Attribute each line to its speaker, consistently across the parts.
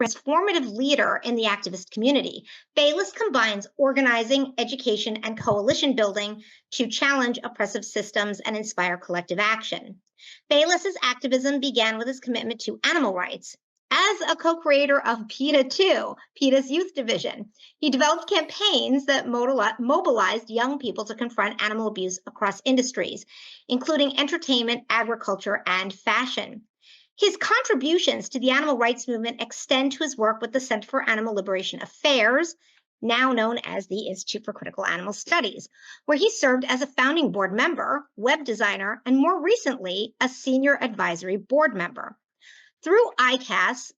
Speaker 1: transformative leader in the activist community. Bayless combines organizing, education, and coalition building to challenge oppressive systems and inspire collective action. Bayless's activism began with his commitment to animal rights. As a co-creator of PETA 2, PETA's youth division, he developed campaigns that mobilized young people to confront animal abuse across industries, including entertainment, agriculture, and fashion. His contributions to the animal rights movement extend to his work with the Center for Animal Liberation Affairs, now known as the Institute for Critical Animal Studies, where he served as a founding board member, web designer, and more recently, a senior advisory board member. Through ICAS,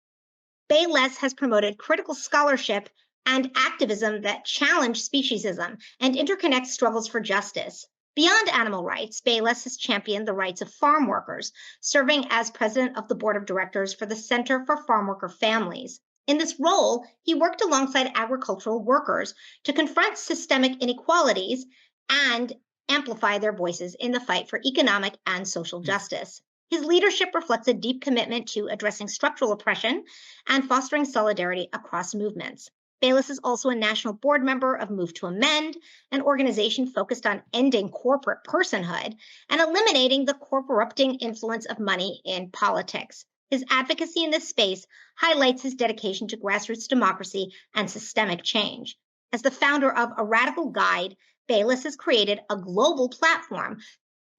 Speaker 1: Bayless has promoted critical scholarship and activism that challenge speciesism and interconnect struggles for justice. Beyond animal rights, Bayless has championed the rights of farm workers, serving as president of the board of directors for the Center for Farm Worker Families. In this role, he worked alongside agricultural workers to confront systemic inequalities and amplify their voices in the fight for economic and social justice. His leadership reflects a deep commitment to addressing structural oppression and fostering solidarity across movements. Bayless is also a national board member of Move to Amend, an organization focused on ending corporate personhood and eliminating the corrupting influence of money in politics. His advocacy in this space highlights his dedication to grassroots democracy and systemic change. As the founder of A Radical Guide, Bayless has created a global platform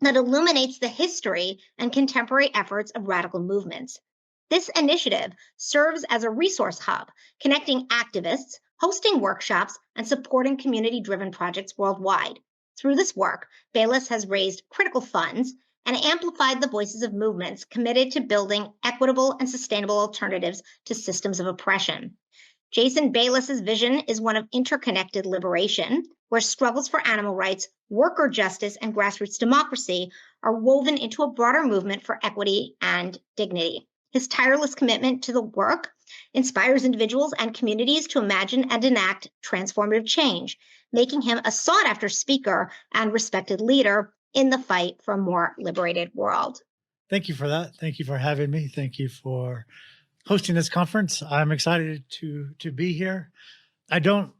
Speaker 1: that illuminates the history and contemporary efforts of radical movements. This initiative serves as a resource hub, connecting activists, hosting workshops, and supporting community-driven projects worldwide. Through this work, Bayless has raised critical funds and amplified the voices of movements committed to building equitable and sustainable alternatives to systems of oppression. Jason Bayless's vision is one of interconnected liberation, where struggles for animal rights, worker justice, and grassroots democracy are woven into a broader movement for equity and dignity. His tireless commitment to the work inspires individuals and communities to imagine and enact transformative change, making him a sought-after speaker and respected leader in the fight for a more liberated world.
Speaker 2: Thank you for that. Thank you for having me. Thank you for hosting this conference. I'm excited to be here. I don't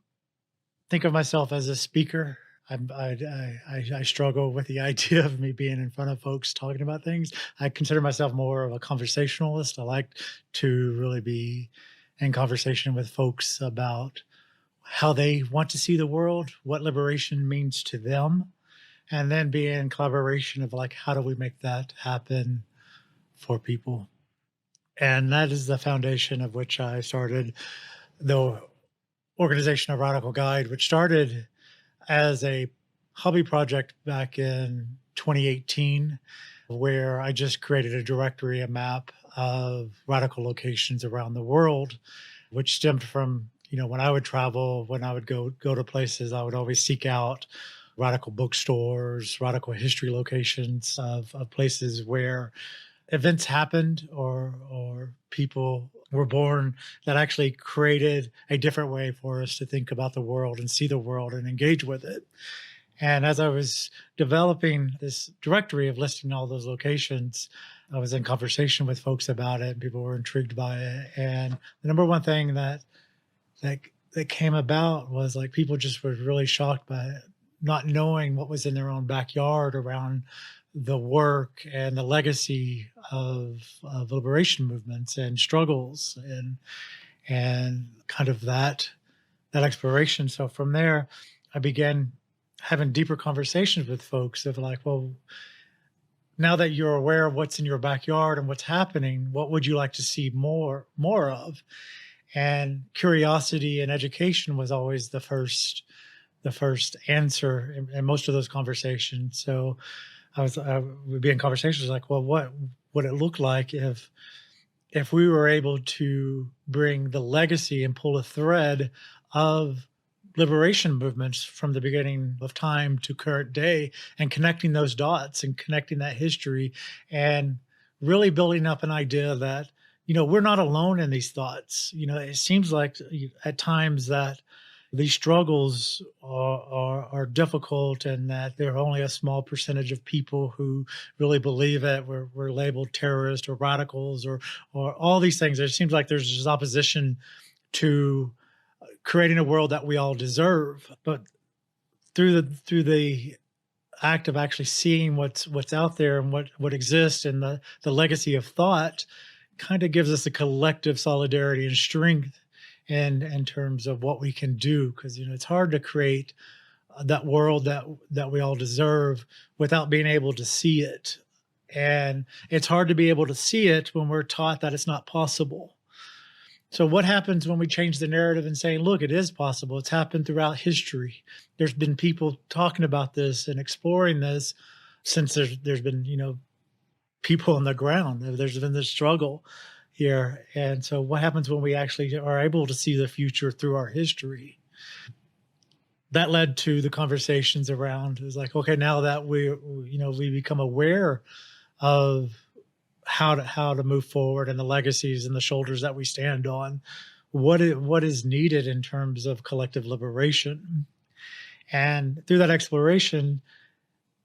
Speaker 2: think of myself as a speaker. I struggle with the idea of me being in front of folks talking about things. I consider myself more of a conversationalist. I like to really be in conversation with folks about how they want to see the world, what liberation means to them, and then be in collaboration of like, how do we make that happen for people? And that is the foundation of which I started the organization of Radical Guide, which started as a hobby project back in 2018, where I just created a directory, a map of radical locations around the world, which stemmed from, when I would travel, when I would go to places, I would always seek out radical bookstores, radical history locations of places where events happened or people were born that actually created a different way for us to think about the world and see the world and engage with it. And as I was developing this directory of listing all those locations, I was in conversation with folks about it, and people were intrigued by it. And the number one thing that came about was like people just were really shocked by it, not knowing what was in their own backyard around the work and the legacy of liberation movements and struggles and kind of that exploration. So from there, I began having deeper conversations with folks of like, well, now that you're aware of what's in your backyard and what's happening, what would you like to see more of? And curiosity and education was always the first answer in most of those conversations. So I would be in conversations like, well, what would it look like if we were able to bring the legacy and pull a thread of liberation movements from the beginning of time to current day and connecting those dots and connecting that history and really building up an idea that, we're not alone in these thoughts. It seems like at times that these struggles are difficult, and that there are only a small percentage of people who really believe it. We're labeled terrorists or radicals or all these things. It seems like there's this opposition to creating a world that we all deserve. But through the act of actually seeing what's out there and what exists, and the legacy of thought kind of gives us a collective solidarity and strength in terms of what we can do, because it's hard to create that world that we all deserve without being able to see it. And it's hard to be able to see it when we're taught that it's not possible. So what happens when we change the narrative and say, look, it is possible? It's happened throughout history. There's been people talking about this and exploring this since there's been, people on the ground. There's been this struggle here. And so what happens when we actually are able to see the future through our history? That led to the conversations around, is like, okay, now that we become aware of how to move forward and the legacies and the shoulders that we stand on, what is needed in terms of collective liberation. And through that exploration,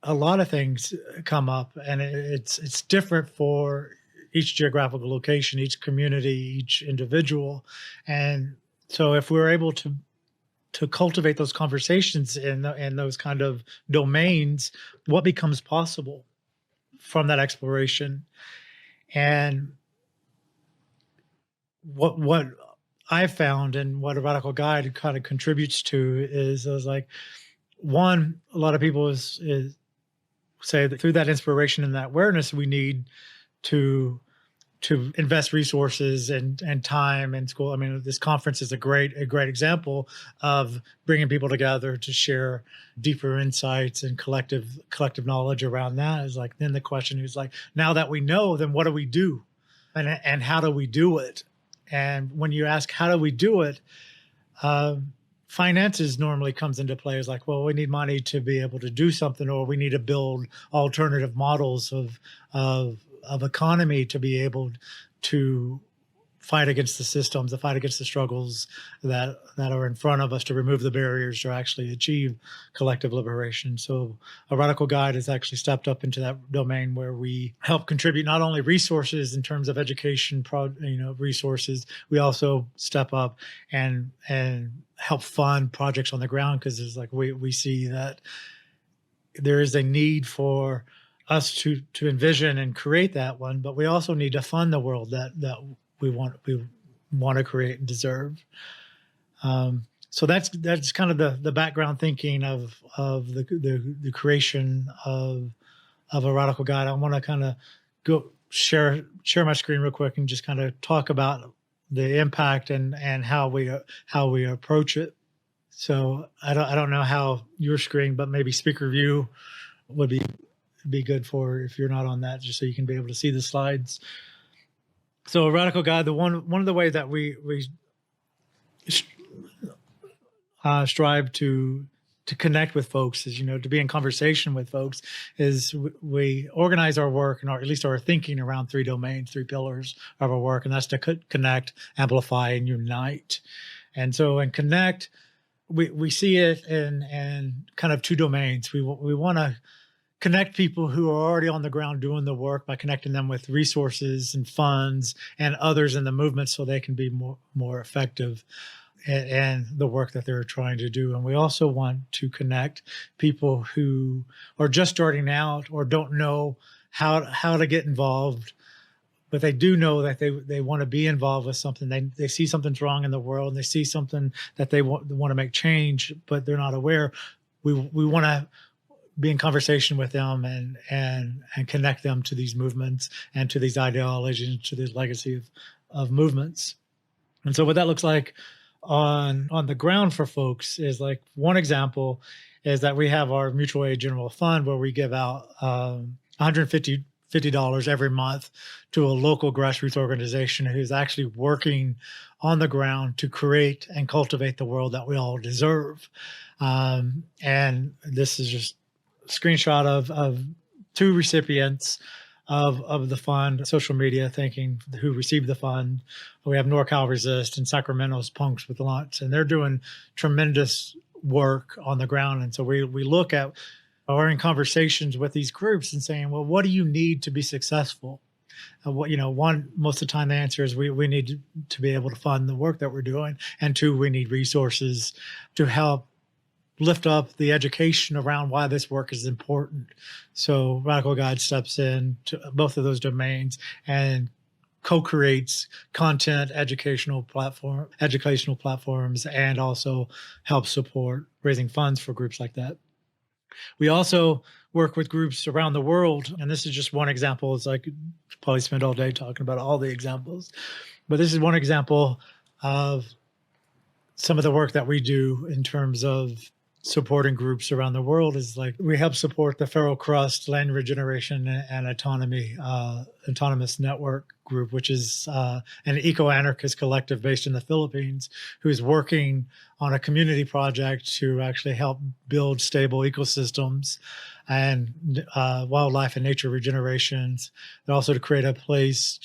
Speaker 2: a lot of things come up, and it's different for each geographical location, each community, each individual. And so if we're able to cultivate those conversations in those kind of domains, what becomes possible from that exploration? And what I've found, and what a radical guide kind of contributes to, is like, one, a lot of people is say that through that inspiration and that awareness, we need to invest resources and time and school. I mean, this conference is a great example of bringing people together to share deeper insights and collective knowledge around that. Is like, then the question is like, now that we know, then what do we do, and how do we do it? And when you ask how do we do it, finances normally comes into play. Is like, well, we need money to be able to do something, or we need to build alternative models of economy to be able to fight against the systems, to fight against the struggles that are in front of us, to remove the barriers to actually achieve collective liberation. So a radical guide has actually stepped up into that domain where we help contribute not only resources in terms of education, resources, we also step up and help fund projects on the ground, because there's like, we see that there is a need for us to envision and create that one, but we also need to fund the world that we want to create and deserve. So that's kind of the background thinking of the creation of a radical guide. I want to kind of go share my screen real quick and just kind of talk about the impact and how we approach it. So I don't know how your screen, but maybe speaker view would be good for if you're not on that, just so you can be able to see the slides. So a radical guide, one of the ways that we strive to connect with folks is, to be in conversation with folks, is we organize our work and at least our thinking around three domains, three pillars of our work, and that's to connect, amplify, and unite. And so in connect, we see it in kind of two domains. We want to connect people who are already on the ground doing the work by connecting them with resources and funds and others in the movement, so they can be more effective in the work that they're trying to do. And we also want to connect people who are just starting out or don't know how to get involved, but they do know that they want to be involved with something. They see something's wrong in the world, and they see something that they want to make change, but they're not aware. We want to be in conversation with them and connect them to these movements and to these ideologies, to this legacy of movements. And so what that looks like on the ground for folks is, like, one example is that we have our mutual aid general fund, where we give out $150 every month to a local grassroots organization who's actually working on the ground to create and cultivate the world that we all deserve. And this is just screenshot of two recipients of the fund, social media thanking who received the fund. We have NorCal Resist and Sacramento's Punks with Lunch, and they're doing tremendous work on the ground. And so we look at or in conversations with these groups and saying, well, what do you need to be successful? One, most of the time the answer is we need to be able to fund the work that we're doing. And two, we need resources to help lift up the education around why this work is important. So Radical Guide steps in to both of those domains and co-creates content, educational platforms, and also helps support raising funds for groups like that. We also work with groups around the world, and this is just one example. It's like probably spend all day talking about all the examples, but this is one example of some of the work that we do in terms of supporting groups around the world. Is like we help support the Feral Crust Land Regeneration and Autonomous Network group, which is an eco-anarchist collective based in the Philippines, who's working on a community project to actually help build stable ecosystems and wildlife and nature regenerations, and also to create a place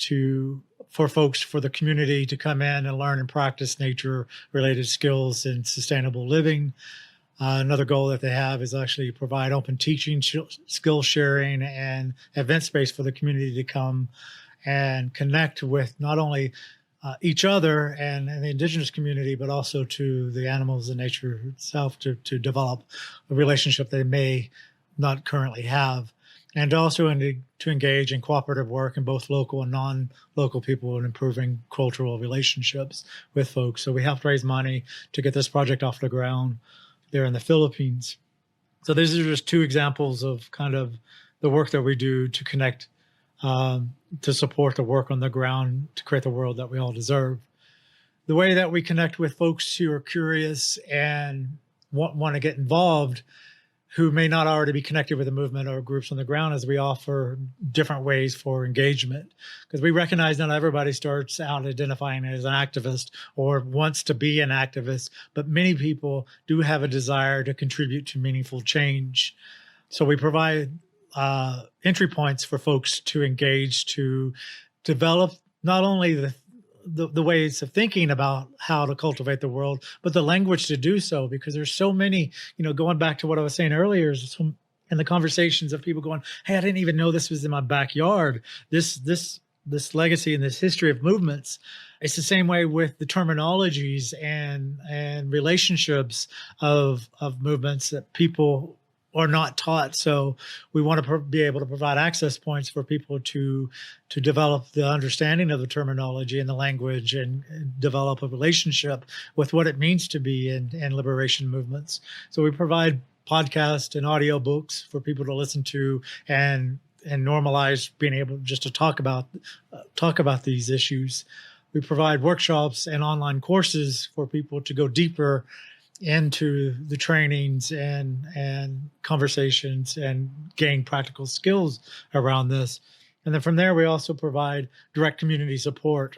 Speaker 2: for the community to come in and learn and practice nature-related skills and sustainable living. Another goal that they have is actually provide open teaching, skill sharing, and event space for the community to come and connect with not only each other and the indigenous community, but also to the animals and nature itself to develop a relationship they may not currently have. And also to engage in cooperative work in both local and non-local people in improving cultural relationships with folks. So we helped raise money to get this project off the ground there in the Philippines. So these are just two examples of kind of the work that we do to connect, to support the work on the ground, to create the world that we all deserve. The way that we connect with folks who are curious and want to get involved, who may not already be connected with the movement or groups on the ground, is we offer different ways for engagement. Because we recognize not everybody starts out identifying as an activist or wants to be an activist, but many people do have a desire to contribute to meaningful change. So we provide entry points for folks to engage, to develop not only the ways of thinking about how to cultivate the world, but the language to do so, because there's so many, going back to what I was saying earlier, in the conversations of people going, hey, I didn't even know this was in my backyard. This legacy and this history of movements. It's the same way with the terminologies and relationships of movements that people are not taught. So we want to be able to provide access points for people to develop the understanding of the terminology and the language and develop a relationship with what it means to be in liberation movements. So we provide podcasts and audio books for people to listen to and normalize being able just to talk about these issues. We provide workshops and online courses for people to go deeper into the trainings and conversations and gain practical skills around this. And then from there, we also provide direct community support.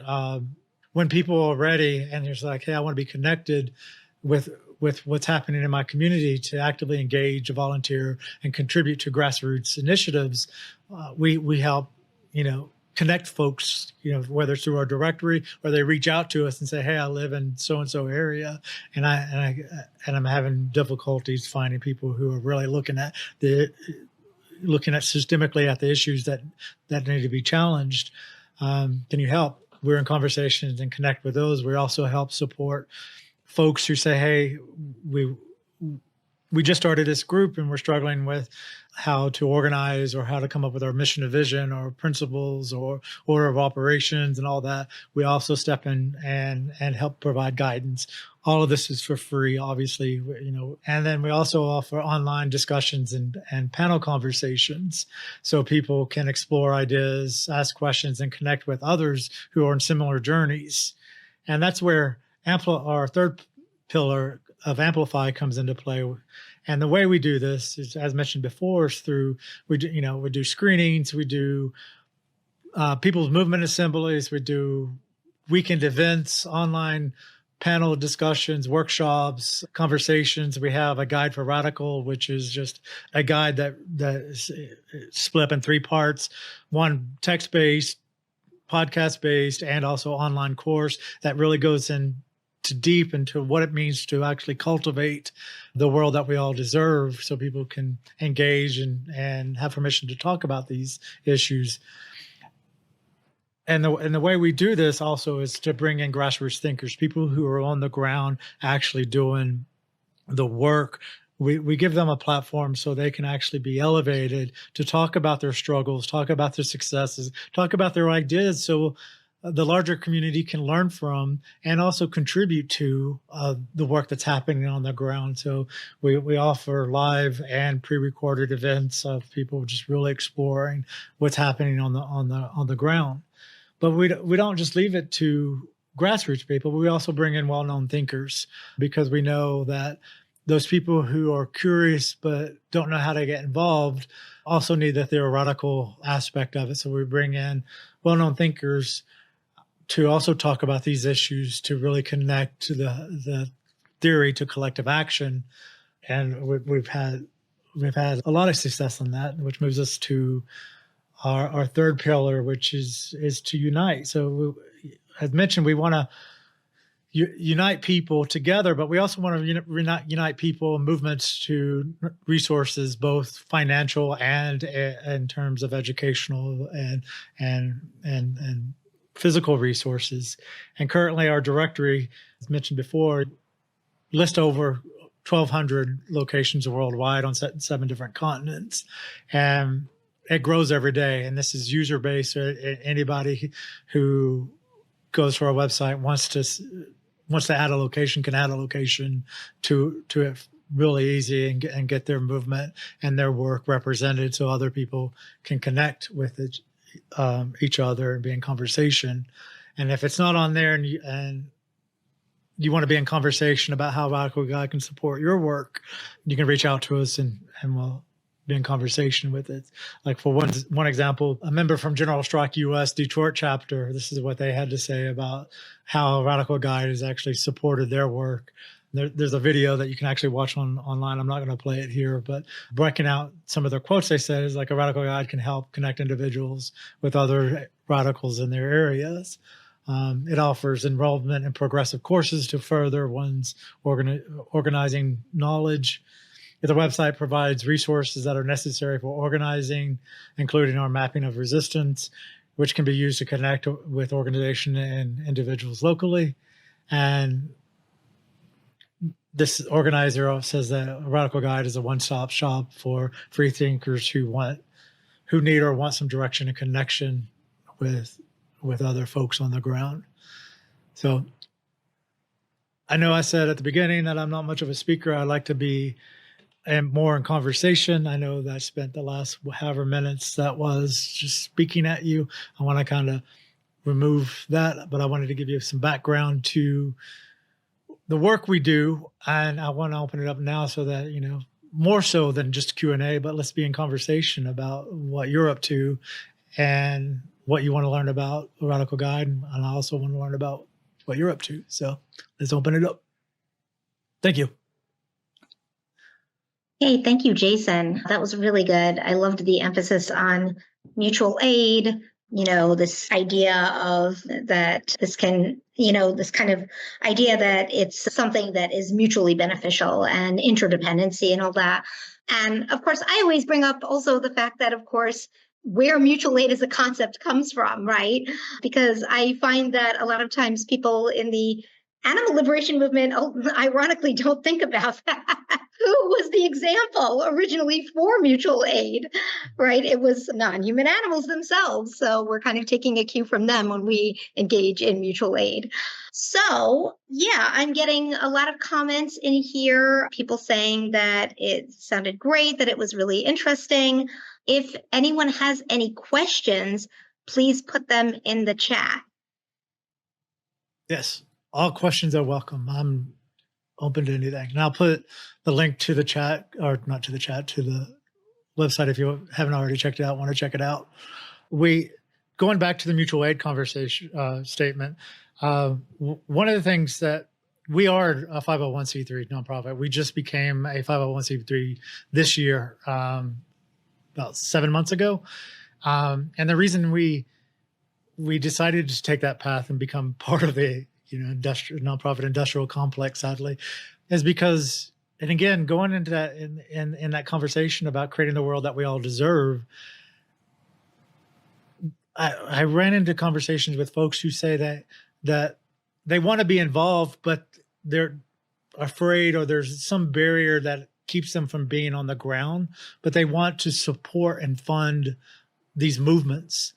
Speaker 2: When people are ready and they're like, hey, I want to be connected with what's happening in my community, to actively engage, volunteer, and contribute to grassroots initiatives, we help, connect folks, whether it's through our directory or they reach out to us and say, hey, I live in so-and-so area and I'm having difficulties finding people who are really looking at systemically at the issues that need to be challenged. Can you help? We're in conversations and connect with those. We also help support folks who say, hey, we just started this group and we're struggling with how to organize or how to come up with our mission and vision or principles or order of operations and all that. We also step in and help provide guidance. All of this is for free, obviously, and then we also offer online discussions and panel conversations so people can explore ideas, ask questions, and connect with others who are in similar journeys. And that's where our third pillar of Amplify comes into play. And the way we do this is, as mentioned before, is through we do screenings, we do people's movement assemblies, we do weekend events, online panel discussions, workshops, conversations. We have a guide for radical, which is just a guide that is split up in 3 parts: one text-based, podcast-based, and also online course that really goes deep into what it means to actually cultivate the world that we all deserve, so people can engage and have permission to talk about these issues. And the way we do this also is to bring in grassroots thinkers, people who are on the ground actually doing the work. We give them a platform so they can actually be elevated to talk about their struggles, talk about their successes, talk about their ideas, so the larger community can learn from and also contribute to the work that's happening on the ground. So we offer live and pre-recorded events of people just really exploring what's happening on the ground. But we don't just leave it to grassroots people. We also bring in well-known thinkers, because we know that those people who are curious but don't know how to get involved also need the theoretical aspect of it. So we bring in well-known thinkers to also talk about these issues, to really connect to the theory to collective action. And we've had a lot of success in that, which moves us to our third pillar, which is to unite. So as mentioned, we want to unite people together, but we also want to unite people and movements to resources, both financial and in terms of educational and physical resources. And currently our directory, as mentioned before, lists over 1,200 locations worldwide on 7 different continents. And it grows every day. And this is user-based. Anybody who goes to our website wants to add a location can add a location to it really easy and get their movement and their work represented, so other people can connect with each other and be in conversation. And if it's not on there and you want to be in conversation about how Radical Guide can support your work, you can reach out to us and we'll be in conversation with it. Like for one example, a member from General Strike US Detroit chapter, this is what they had to say about how Radical Guide has actually supported their work. There's a video that you can actually watch online. I'm not going to play it here, but breaking out some of their quotes, they said is like, a Radical Guide can help connect individuals with other radicals in their areas. It offers enrollment in progressive courses to further one's organizing knowledge. The website provides resources that are necessary for organizing, including our mapping of resistance, which can be used to connect with organization and individuals locally. And this organizer says that Radical Guide is a one-stop shop for free thinkers who need or want some direction and connection with other folks on the ground. So I know I said at the beginning that I'm not much of a speaker. I like to be more in conversation. I know that I spent the last however minutes that was just speaking at you. I want to kind of remove that, but I wanted to give you some background to the work we do. And I want to open it up now so that, more so than just Q&A, but let's be in conversation about what you're up to and what you want to learn about the Radical Guide. And I also want to learn about what you're up to. So let's open it up. Thank you.
Speaker 1: Hey, thank you, Jason. That was really good. I loved the emphasis on mutual aid, this idea of that this can, this kind of idea that it's something that is mutually beneficial and interdependency and all that. And of course, I always bring up also the fact that, of course, where mutual aid as a concept comes from, right? Because I find that a lot of times people in the animal liberation movement, ironically, don't think about that. Who was the example originally for mutual aid, right? It was non-human animals themselves. So we're kind of taking a cue from them when we engage in mutual aid. So yeah, I'm getting a lot of comments in here, people saying that it sounded great, that it was really interesting. If anyone has any questions, please put them in the chat.
Speaker 2: Yes, all questions are welcome. I'm open to anything. And I'll put the link to the chat, or not to the chat, to the website if you haven't already checked it out, want to check it out. Going back to the mutual aid conversation statement, one of the things that We are a 501c3 nonprofit. We just became a 501c3 this year, about 7 months ago. And the reason we decided to take that path and become part of a nonprofit industrial complex, sadly, is because, and again, going into that in that conversation about creating the world that we all deserve, I ran into conversations with folks who say that they want to be involved, but they're afraid, or there's some barrier that keeps them from being on the ground, but they want to support and fund these movements.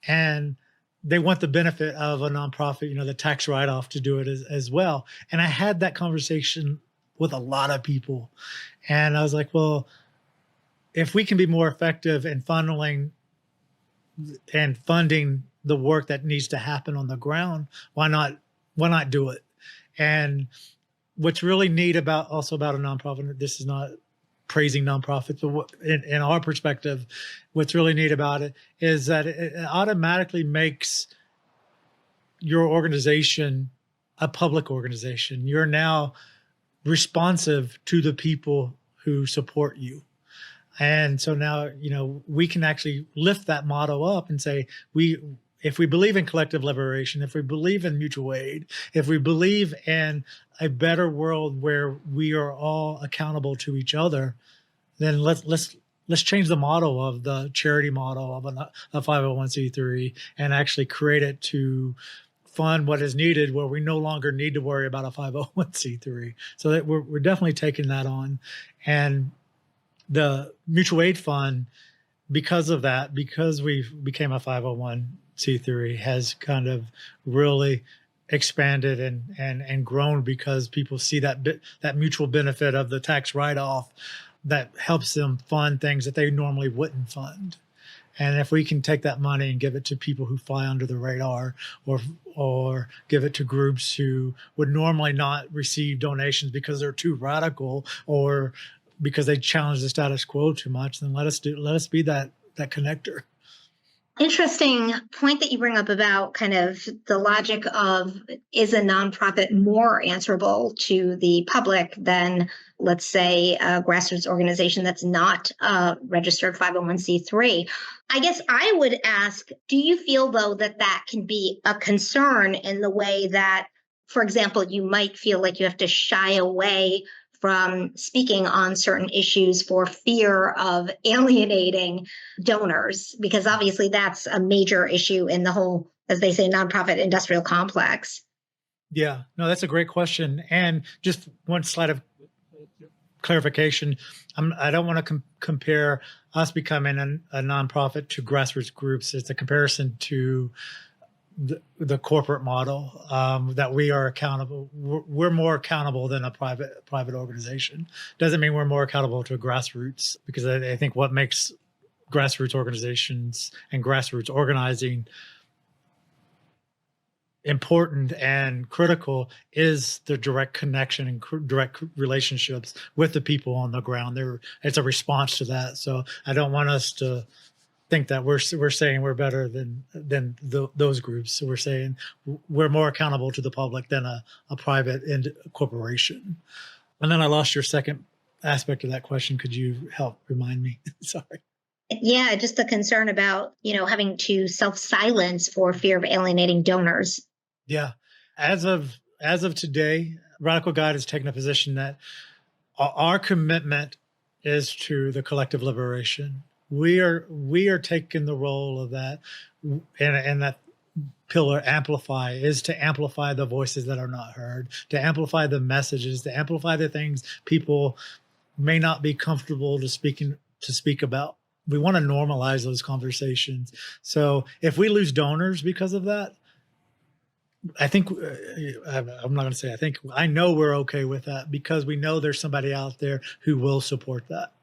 Speaker 2: And they want the benefit of a nonprofit, the tax write-off to do it as well. And I had that conversation with a lot of people. And I was like, well, if we can be more effective in funneling and funding the work that needs to happen on the ground, why not do it? And what's really neat about a nonprofit, this is not praising nonprofits, but in our perspective, what's really neat about it is that it automatically makes your organization a public organization. You're now responsive to the people who support you. And so now, we can actually lift that motto up and say, if we believe in collective liberation, if we believe in mutual aid, if we believe in a better world where we are all accountable to each other, then let's change the model of the charity model of a 501c3 and actually create it to fund what is needed, where we no longer need to worry about a 501c3. So that we're definitely taking that on. And the mutual aid fund, because of that, because we became a 501c3, has kind of really expanded and grown, because people see that mutual benefit of the tax write-off that helps them fund things that they normally wouldn't fund. And if we can take that money and give it to people who fly under the radar, or give it to groups who would normally not receive donations because they're too radical, or because they challenge the status quo too much, then let us be that connector.
Speaker 1: Interesting point that you bring up about kind of the logic of, is a nonprofit more answerable to the public than, let's say, a grassroots organization that's not a registered 501c3? I guess I would ask, do you feel, though, that can be a concern in the way that, for example, you might feel like you have to shy away from speaking on certain issues for fear of alienating donors, because obviously that's a major issue in the whole, as they say, nonprofit industrial complex?
Speaker 2: Yeah, no, that's a great question. And just one slide of clarification. I don't want to compare us becoming a nonprofit to grassroots groups. It's a comparison to the corporate model, that we are accountable. We're more accountable than a private organization. Doesn't mean we're more accountable to a grassroots, because I think what makes grassroots organizations and grassroots organizing important and critical is the direct connection and direct relationships with the people on the ground. It's a response to that. So I don't want us to think that we're saying we're better than those groups. So we're saying we're more accountable to the public than a private corporation. And then I lost your second aspect of that question. Could you help remind me? Sorry.
Speaker 1: Yeah, just the concern about, having to self-silence for fear of alienating donors.
Speaker 2: Yeah. As of today, Radical Guide has taken a position that our commitment is to the collective liberation. We are taking the role of that, and that pillar, amplify, is to amplify the voices that are not heard, to amplify the messages, to amplify the things people may not be comfortable to speak about. We want to normalize those conversations. So if we lose donors because of that, I think, I'm not going to say I think, I know we're okay with that, because we know there's somebody out there who will support that.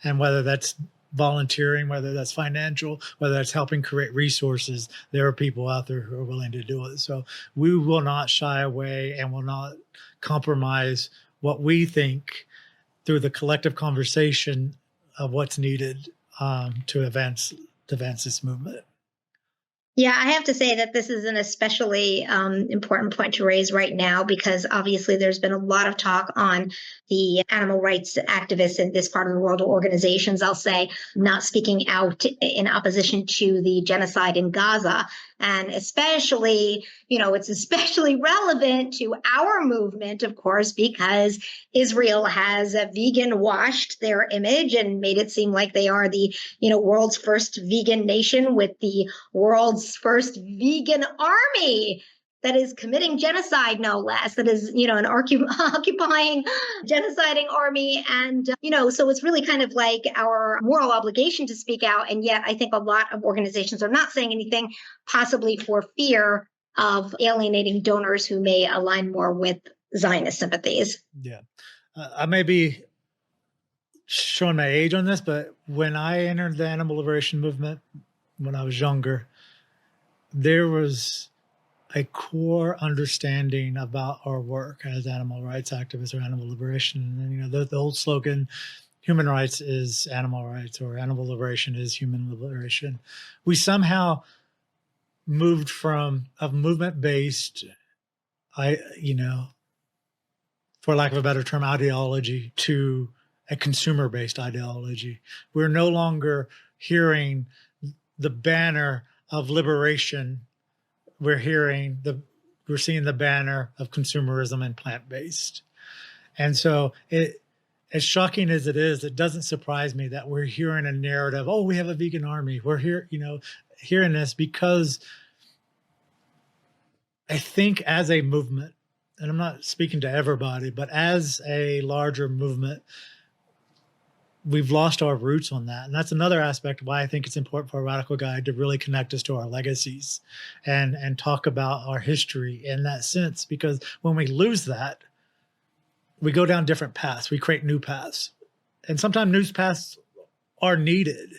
Speaker 2: And whether that's volunteering, whether that's financial, whether that's helping create resources, there are people out there who are willing to do it. So we will not shy away and will not compromise what we think through the collective conversation of what's needed to advance this movement.
Speaker 1: Yeah, I have to say that this is an especially important point to raise right now because obviously there's been a lot of talk on the animal rights activists in this part of the world, or organizations, I'll say, not speaking out in opposition to the genocide in Gaza. And especially, it's especially relevant to our movement, of course, because Israel has vegan washed their image and made it seem like they are the, world's first vegan nation with the world's first vegan army that is committing genocide, no less, that is, an occupying, genociding army. And, so it's really kind of like our moral obligation to speak out. And yet I think a lot of organizations are not saying anything, possibly for fear of alienating donors who may align more with Zionist sympathies.
Speaker 2: Yeah. I may be showing my age on this, but when I entered the animal liberation movement when I was younger, there was a core understanding about our work as animal rights activists or animal liberation. And, the old slogan, human rights is animal rights, or animal liberation is human liberation. We somehow moved from a movement-based, for lack of a better term, ideology to a consumer-based ideology. We're no longer hearing the banner of liberation. We're seeing the banner of consumerism and plant-based. And so as shocking as it is, it doesn't surprise me that we're hearing a narrative, oh, we have a vegan army. We're here, hearing this because I think as a movement, and I'm not speaking to everybody, but as a larger movement, we've lost our roots on that. And that's another aspect of why I think it's important for a radical guide to really connect us to our legacies and talk about our history in that sense. Because when we lose that, we go down different paths. We create new paths. And sometimes new paths are needed.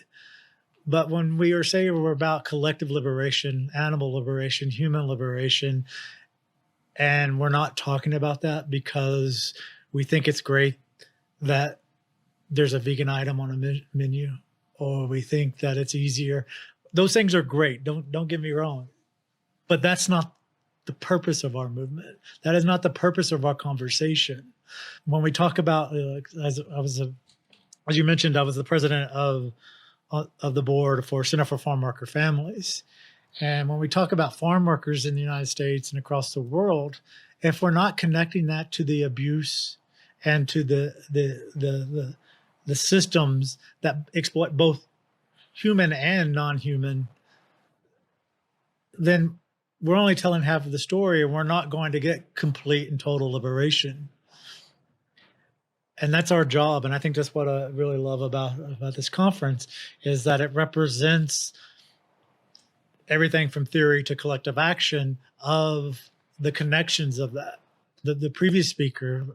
Speaker 2: But when we are saying we're about collective liberation, animal liberation, human liberation, and we're not talking about that because we think it's great that there's a vegan item on a menu, or we think that it's easier. Those things are great. Don't get me wrong, but that's not the purpose of our movement. That is not the purpose of our conversation. When we talk about, as you mentioned, I was the president of the board for Center for Farm Worker Families. And when we talk about farm workers in the United States and across the world, if we're not connecting that to the abuse and to the systems that exploit both human and non-human, then we're only telling half of the story, and we're not going to get complete and total liberation. And that's our job. And I think that's what I really love about this conference, is that it represents everything from theory to collective action of the connections of that. The previous speaker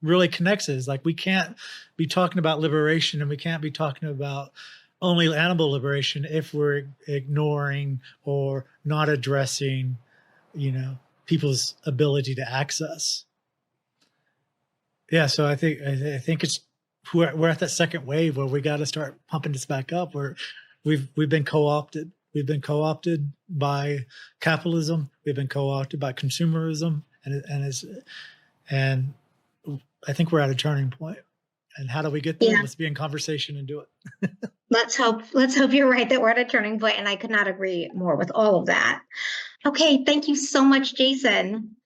Speaker 2: really connects it. It's like we can't be talking about liberation and we can't be talking about only animal liberation if we're ignoring or not addressing, people's ability to access. Yeah, so I think it's we're at that second wave where we got to start pumping this back up. Where we've been co-opted. We've been co-opted by capitalism. We've been co-opted by consumerism, and I think we're at a turning point. And how do we get there? Yeah. Let's be in conversation and do it.
Speaker 1: Let's hope you're right that we're at a turning point, and I could not agree more with all of that. Okay, thank you so much, Jason.